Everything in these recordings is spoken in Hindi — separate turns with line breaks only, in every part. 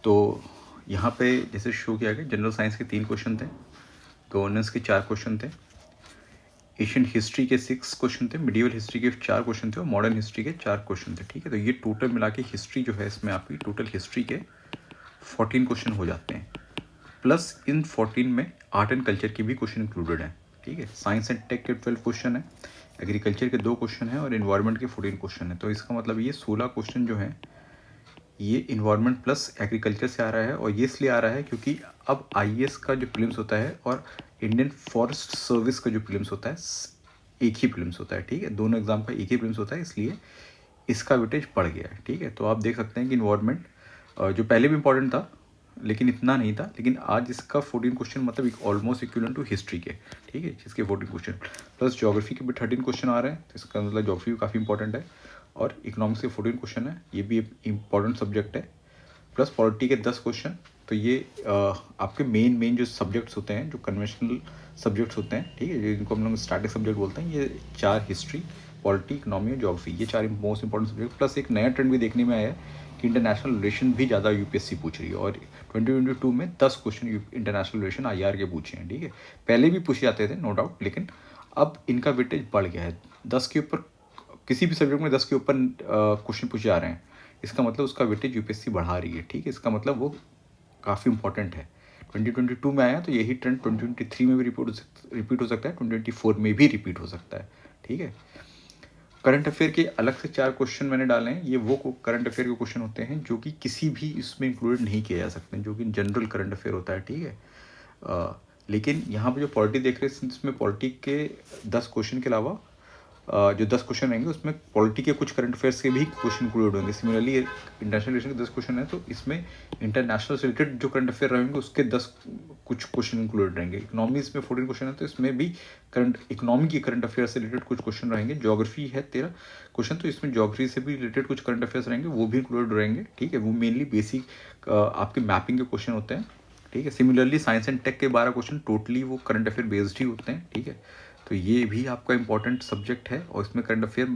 तो यहाँ पे जैसे शो किया गया, जनरल साइंस के 3 क्वेश्चन थे, गवर्नेंस के 4 क्वेश्चन थे, एशियन हिस्ट्री के 6 क्वेश्चन थे, मिडिवल हिस्ट्री के 4 क्वेश्चन थे और मॉडर्न हिस्ट्री के 4 क्वेश्चन थे। ठीक है, तो ये टोटल मिला के हिस्ट्री जो है इसमें आपकी टोटल हिस्ट्री के 14 क्वेश्चन हो जाते हैं। प्लस इन 14 में आर्ट एंड कल्चर के भी क्वेश्चन इंक्लूडेड हैं। ठीक है, साइंस एंड टेक के 12 क्वेश्चन है, एग्रीकल्चर के 2 क्वेश्चन हैं और इन्वायरमेंट के 14 क्वेश्चन है। तो इसका मतलब ये 16 क्वेश्चन जो हैं ये इन्वायरमेंट प्लस एग्रीकल्चर से आ रहा है। और ये इसलिए आ रहा है क्योंकि अब आईएएस का जो प्रीलिम्स होता है और इंडियन फॉरेस्ट सर्विस का जो प्रीलिम्स होता है एक ही प्रीलिम्स होता है। ठीक है, दोनों एग्जाम का एक ही प्रीलिम्स होता है, इसलिए इसका वेटेज बढ़ गया है। ठीक है, तो आप देख सकते हैं कि इन्वायरमेंट जो पहले भी इंपॉर्टेंट था लेकिन इतना नहीं था, लेकिन आज इसका 14 क्वेश्चन मतलब ऑलमोस्ट इक्विवेलेंट टू हिस्ट्री के। ठीक है, जिसके 14 क्वेश्चन प्लस ज्योग्राफी के भी 13 क्वेश्चन आ रहे हैं, तो इसका मतलब ज्योग्राफी भी काफ़ी इंपॉर्टेंट है। और इकोनॉमिक्स के 14 क्वेश्चन है, ये भी एक इंपॉर्टेंट सब्जेक्ट है, प्लस पॉलिटी के 10 क्वेश्चन। तो ये आपके मेन जो सब्जेक्ट्स होते हैं, जो कन्वेंशनल सब्जेक्ट्स होते हैं, ठीक है, जिनको हम लोग स्टैटिक सब्जेक्ट बोलते हैं, ये 4 हिस्ट्री, पॉलिटी, इकोनॉमी और ज्योग्राफी, ये 4 मोस्ट इंपॉर्टेंट सब्जेक्ट। प्लस एक नया ट्रेंड भी देखने में आया है कि इंटरनेशनल रिलेशन भी ज़्यादा यूपीएससी पूछ रही है और 2022 में 10 क्वेश्चन इंटरनेशनल रिलेशन आईआर के पूछे हैं। ठीक है, पहले भी पूछे जाते थे नो डाउट, लेकिन अब इनका वेटेज बढ़ गया है। 10 के ऊपर किसी भी सब्जेक्ट में 10 के ऊपर क्वेश्चन पूछे जा रहे हैं, इसका मतलब उसका वेटेज यूपीएससी बढ़ा रही है। ठीक है, इसका मतलब वो काफ़ी इंपॉर्टेंट है। 2022 में आया तो यही ट्रेंड 2023 में भी रिपीट हो सकता है, 2024 में भी रिपीट हो सकता है। ठीक है, करंट अफेयर के अलग से 4 क्वेश्चन मैंने डाले हैं। ये वो करंट अफेयर के क्वेश्चन होते हैं जो कि किसी भी इसमें इंक्लूडेड नहीं किए जा सकते, जो कि जनरल करंट अफेयर होता है। ठीक है, लेकिन यहाँ पे जो पॉलिटी देख रहे हैं, इसमें पॉलिटी के 10 क्वेश्चन के अलावा जो 10 क्वेश्चन रहेंगे उसमें पॉलिटी के कुछ करंट अफेयर्स के भी क्वेश्चन इंक्लूड होंगे। सिमिलरली इंटरनेशनल रिलेशन के 10 क्वेश्चन है, तो इसमें इंटरनेशनल से रिलेटेड जो करंट अफेयर रहेंगे उसके 10 कुछ क्वेश्चन इंक्लूडेड रहेंगे। इकोनॉमीज में 14 क्वेश्चन है, तो इसमें भी इकोनॉमी की करंट अफेयर से रिलेटेड कुछ क्वेश्चन रहेंगे। ज्योग्राफी है 13 क्वेश्चन, तो इसमें ज्योग्राफी से भी रिलेटेड कुछ करंट अफेयर्स रहेंगे, वो भी इंक्लूडेड रहेंगे। ठीक है, वो मेनली बेसिक आपके मैपिंग के क्वेश्चन होते हैं। ठीक है, सिमिलरली साइंस एंड टेक के 12 क्वेश्चन टोटली वो करंट अफेयर बेस्ड ही होते हैं। ठीक है, तो ये भी आपका इंपॉर्टेंट सब्जेक्ट है और इसमें करंट अफेयर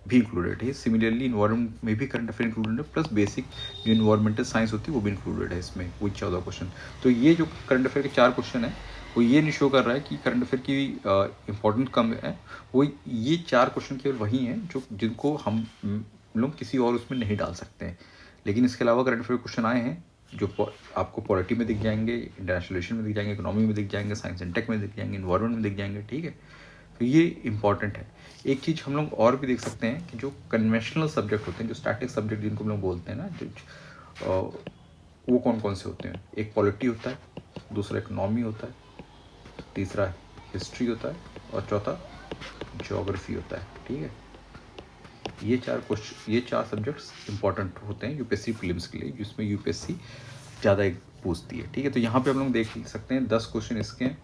भी इंक्लूडेड है। सिमिलरली इन्वायरमेंट में भी करंट अफेयर इंक्लूडेड है, प्लस बेसिक जो इन्वायरमेंटल साइंस होती है वो भी इंक्लूडेड है इसमें, वही 14 क्वेश्चन। तो ये जो करंट अफेयर के 4 क्वेश्चन है वो ये नहीं शो कर रहा है कि करंट अफेयर की इंपॉर्टेंस कम है, वो ये 4 क्वेश्चन केवल वही हैं जो जिनको हम लोग किसी और उसमें नहीं डाल सकते हैं। लेकिन इसके अलावा करंट अफेयर क्वेश्चन आए हैं जो आपको पॉलिटी में दिख जाएंगे, इंटरनेशनल रिलेशन में दिख जाएंगे, इकोनॉमी में दिख जाएंगे, साइंस एंड टेक में दिख जाएंगे, इन्वायरमेंट में दिख जाएंगे। ठीक है, तो ये इंपॉर्टेंट है। एक चीज़ हम लोग और भी देख सकते हैं कि जो कन्वेंशनल सब्जेक्ट होते हैं, जो स्टैटिक सब्जेक्ट जिनको हम लोग बोलते हैं ना, जो वो कौन कौन से होते हैं। एक पॉलिटी होता है, दूसरा इकोनॉमी होता है, तीसरा हिस्ट्री होता है और चौथा ज्योग्राफी होता है। ठीक है, ये 4 सब्जेक्ट्स इंपॉर्टेंट होते हैं यूपीएससी प्रीलिम्स के लिए, जिसमें यूपीएससी ज़्यादा पूछती है। ठीक है, तो यहाँ पे हम लोग देख सकते हैं 10 क्वेश्चन इसके हैं,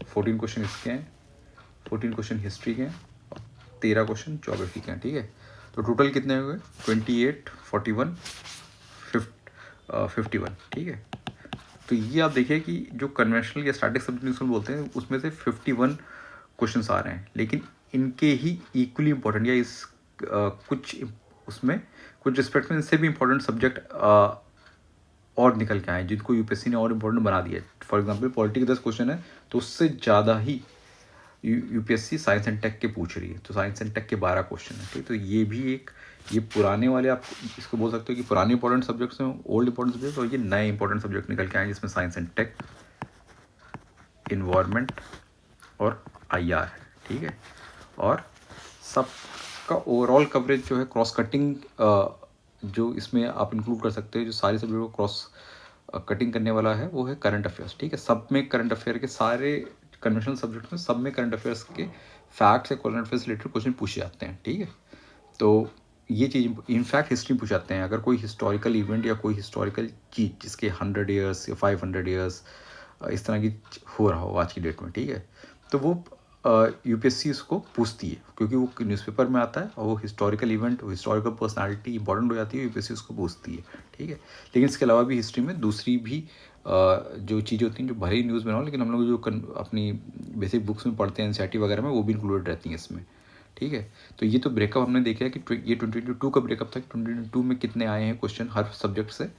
14 क्वेश्चन इसके हैं, 14 क्वेश्चन हिस्ट्री के हैं और 13 क्वेश्चन ज्योग्राफी के हैं। ठीक है, तो टोटल कितने हो गए 28, 41, 51। ठीक है, तो ये आप देखिए कि जो कन्वेंशनल या स्टैटिक सब्जेक्ट बोलते हैं उसमें से 51 क्वेश्चन आ रहे हैं, लेकिन इनके ही इक्वली इंपॉर्टेंट या इस कुछ उसमें कुछ रिस्पेक्ट में इनसे भी इंपॉर्टेंट सब्जेक्ट और निकल के आए जिनको यूपीएससी ने और इम्पोर्टेंट बना दिया है। फॉर एग्जांपल पॉलिटी के 10 क्वेश्चन है, तो उससे ज़्यादा ही यूपीएससी साइंस एंड टेक के पूछ रही है, तो साइंस एंड टेक के 12 क्वेश्चन है। ठीक, तो ये भी ये पुराने वाले आप इसको बोल सकते हो कि पुराने इंपॉर्टेंट सब्जेक्ट्स हैं, ओल्ड इंपॉर्टेंट सब्जेक्ट, और ये नए इंपॉर्टेंट सब्जेक्ट निकल के आए जिसमें साइंस एंड टेक, इन्वायरमेंट और आईआर है। ठीक है, और सबका ओवरऑल कवरेज जो है क्रॉस कटिंग जो इसमें आप इंक्लूड कर सकते हो, जो सारे सब्जेक्ट को क्रॉस कटिंग करने वाला है वो है करंट अफेयर्स। ठीक है, सब में करंट अफेयर के सारे कन्वेंशनल सब्जेक्ट में सब में करंट अफेयर्स के फैक्ट्स या करंट अफेयर्स रिलेटेड क्वेश्चन पूछे जाते हैं। ठीक है, तो ये चीज़ इनफैक्ट हिस्ट्री पूछ जाते हैं। अगर कोई हिस्टोरिकल इवेंट या कोई हिस्टोरिकल चीज़ जिसके 100 ईयर्स या 500 ईयर्स इस तरह की हो रहा हो आज की डेट में, ठीक है, तो वो यूपीएससी उसको पूछती है क्योंकि वो न्यूज़पेपर में आता है और वो historical event, historical personality important हो जाती है, यूपीएससी उसको पूछती है। ठीक है, लेकिन इसके अलावा भी हिस्ट्री में दूसरी भी जो चीज़ें होती हैं जो भले ही न्यूज़ में ना हो, लेकिन हम लोग जो अपनी बेसिक बुक्स में पढ़ते हैं एनसीईआरटी वगैरह में, वो भी इंक्लूडेड रहती हैं इसमें। ठीक है, तो ये तो ब्रेकअप हमने देखा है कि ये 2022 का ब्रेकअप था, 2022 में कितने आए हैं क्वेश्चन हर सब्जेक्ट से।